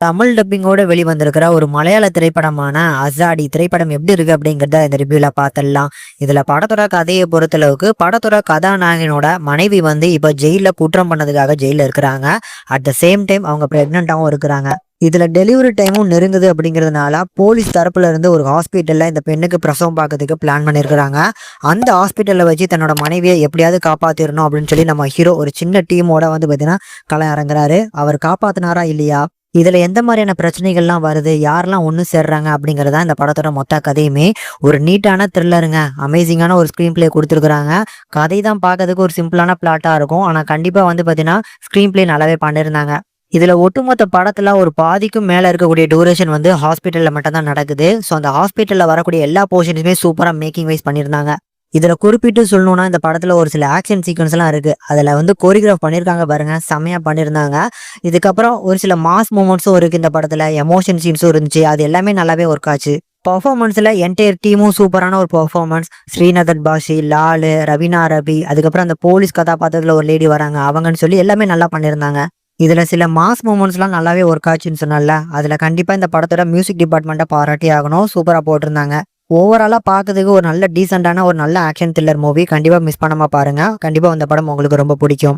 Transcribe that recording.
தமிழ் டப்பிங்கோட வெளிவந்திருக்கிற ஒரு மலையாள திரைப்படமான அசாடி திரைப்படம் எப்படி இருக்கு அப்படிங்கிறத இந்த ரிவ்யூல பார்த்துடலாம். இதுல படத்தோட கதையை பொறுத்தளவுக்கு படத்தோட கதாநாயகனோட மனைவி வந்து இப்ப ஜெயில குற்றம் பண்ணதுக்காக ஜெயில இருக்கிறாங்க. அட் த சேம் டைம் அவங்க பிரெக்னென்ட்டாவும் இருக்கிறாங்க. இதுல டெலிவரி டைமும் நெருங்குது அப்படிங்கிறதுனால போலீஸ் தரப்புல இருந்து ஒரு ஹாஸ்பிட்டல்ல இந்த பெண்ணுக்கு பிரசவம் பார்க்கறதுக்கு பிளான் பண்ணியிருக்கிறாங்க. அந்த ஹாஸ்பிட்டல்ல வச்சு தன்னோட மனைவியை எப்படியாவது காப்பாத்திரணும் அப்படின்னு சொல்லி நம்ம ஹீரோ ஒரு சின்ன டீமோட வந்து பாத்தீங்கன்னா களம் இறங்குறாரு. அவர் காப்பாத்தினாரா இல்லையா, இதுல எந்த மாதிரியான பிரச்சனைகள்லாம் வருது, யாரெல்லாம் ஒன்று சேர்றாங்க அப்படிங்கிறதா இந்த படத்தோட மொத்த கதையுமே. ஒரு நீட்டான த்ரில்லருங்க, அமேசிங்கான ஒரு ஸ்க்ரீன் பிளே கொடுத்துருக்குறாங்க. கதை தான் பார்க்கறதுக்கு ஒரு சிம்பிளான பிளாட்டா இருக்கும், ஆனா கண்டிப்பா வந்து பாத்தீங்கன்னா ஸ்க்ரீன் பிளே நல்லாவே பண்ணியிருந்தாங்க. இதுல ஒட்டுமொத்த படத்துல ஒரு பாதிக்கும் மேல இருக்கக்கூடிய டூரேஷன் வந்து ஹாஸ்பிட்டல்ல மட்டும் தான் நடக்குது. ஸோ அந்த ஹாஸ்பிட்டல்ல வரக்கூடிய எல்லா போர்ஷன்ஸுமே சூப்பரா மேக்கிங் வைஸ் பண்ணியிருந்தாங்க. இதுல குறிப்பிட்டு சொல்லணும்னா இந்த படத்துல ஒரு சில ஆக்ஷன் சீக்வன்ஸ் எல்லாம் இருக்கு, அதுல வந்து கோரியோகிராஃப் பண்ணிருக்காங்க பாருங்க, செம்மையா பண்ணிருந்தாங்க. இதுக்கப்புறம் ஒரு சில மாஸ் மூமெண்ட்ஸும் இருக்கு இந்த படத்துல, எமோஷன் சீன்ஸும் இருந்துச்சு, அது எல்லாமே நல்லாவே ஒர்க் ஆச்சு. பர்ஃபார்மன்ஸ்ல என்டையர் டீமும் சூப்பரான ஒரு பர்ஃபார்மன்ஸ். ஸ்ரீநதன் பாஷி, லாலு, ரவீனா ரவி, அதுக்கப்புறம் அந்த போலீஸ் கதாபாத்திரத்துல ஒரு லேடி வராங்க அவங்கன்னு சொல்லி எல்லாமே நல்லா பண்ணியிருந்தாங்க. இதுல சில மாஸ் மூமெண்ட்ஸ்லாம் நல்லாவே ஒர்க் ஆச்சுன்னு சொன்னால, அதுல கண்டிப்பா இந்த படத்தோட மியூசிக் டிபார்ட்மெண்ட்டை பாராட்டி ஆகணும், சூப்பரா போட்டிருந்தாங்க. ஓவராலா பார்க்கறதுக்கு ஒரு நல்ல டீசென்டான ஒரு நல்ல ஆக்ஷன் த்ரில்லர் மூவி. கண்டிப்பா மிஸ் பண்ணாம பாருங்க. கண்டிப்பா இந்த படம் உங்களுக்கு ரொம்ப பிடிக்கும்.